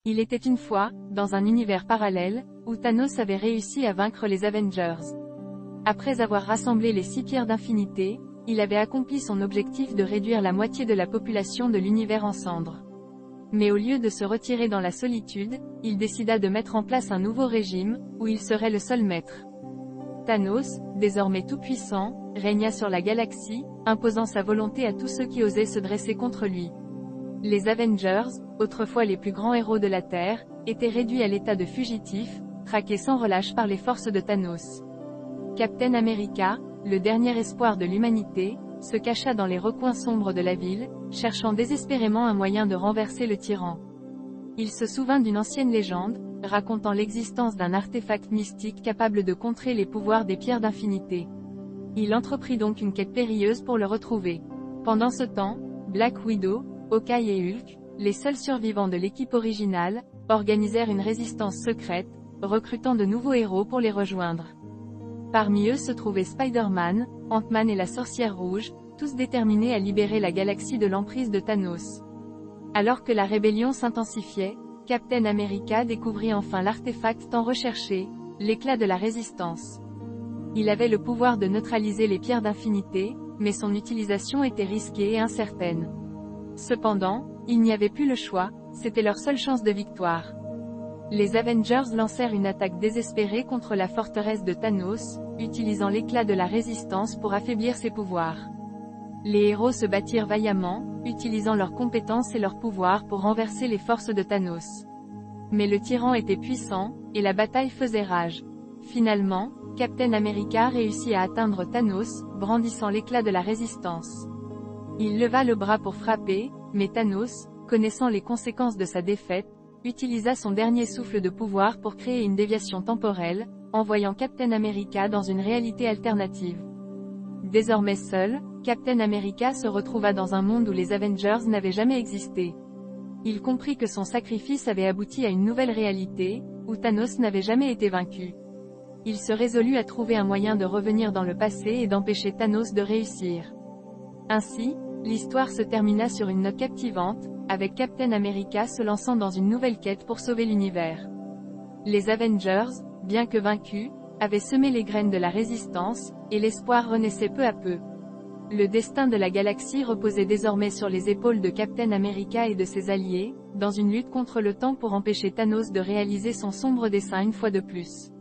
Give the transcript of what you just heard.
Il était une fois, dans un univers parallèle, où Thanos avait réussi à vaincre les Avengers. Après avoir rassemblé les 6 pierres d'infinité, il avait accompli son objectif de réduire la moitié de la population de l'univers en cendres. Mais au lieu de se retirer dans la solitude, il décida de mettre en place un nouveau régime, où il serait le seul maître. Thanos, désormais tout-puissant, régna sur la galaxie, imposant sa volonté à tous ceux qui osaient se dresser contre lui. Les Avengers, autrefois les plus grands héros de la Terre, étaient réduits à l'état de fugitifs, traqués sans relâche par les forces de Thanos. Captain America, le dernier espoir de l'humanité, se cacha dans les recoins sombres de la ville, cherchant désespérément un moyen de renverser le tyran. Il se souvint d'une ancienne légende, racontant l'existence d'un artefact mystique capable de contrer les pouvoirs des pierres d'infinité. Il entreprit donc une quête périlleuse pour le retrouver. Pendant ce temps, Black Widow, Hawkeye et Hulk, les seuls survivants de l'équipe originale, organisèrent une résistance secrète, recrutant de nouveaux héros pour les rejoindre. Parmi eux se trouvaient Spider-Man, Ant-Man et la Sorcière Rouge, tous déterminés à libérer la galaxie de l'emprise de Thanos. Alors que la rébellion s'intensifiait, Captain America découvrit enfin l'artefact tant recherché, l'éclat de la résistance. Il avait le pouvoir de neutraliser les pierres d'infinité, mais son utilisation était risquée et incertaine. Cependant, il n'y avait plus le choix, c'était leur seule chance de victoire. Les Avengers lancèrent une attaque désespérée contre la forteresse de Thanos, utilisant l'éclat de la résistance pour affaiblir ses pouvoirs. Les héros se battirent vaillamment, utilisant leurs compétences et leurs pouvoirs pour renverser les forces de Thanos. Mais le tyran était puissant, et la bataille faisait rage. Finalement, Captain America réussit à atteindre Thanos, brandissant l'éclat de la résistance. Il leva le bras pour frapper, mais Thanos, connaissant les conséquences de sa défaite, utilisa son dernier souffle de pouvoir pour créer une déviation temporelle, envoyant Captain America dans une réalité alternative. Désormais seul, Captain America se retrouva dans un monde où les Avengers n'avaient jamais existé. Il comprit que son sacrifice avait abouti à une nouvelle réalité, où Thanos n'avait jamais été vaincu. Il se résolut à trouver un moyen de revenir dans le passé et d'empêcher Thanos de réussir. Ainsi, l'histoire se termina sur une note captivante, avec Captain America se lançant dans une nouvelle quête pour sauver l'univers. Les Avengers, bien que vaincus, avaient semé les graines de la résistance, et l'espoir renaissait peu à peu. Le destin de la galaxie reposait désormais sur les épaules de Captain America et de ses alliés, dans une lutte contre le temps pour empêcher Thanos de réaliser son sombre dessein une fois de plus.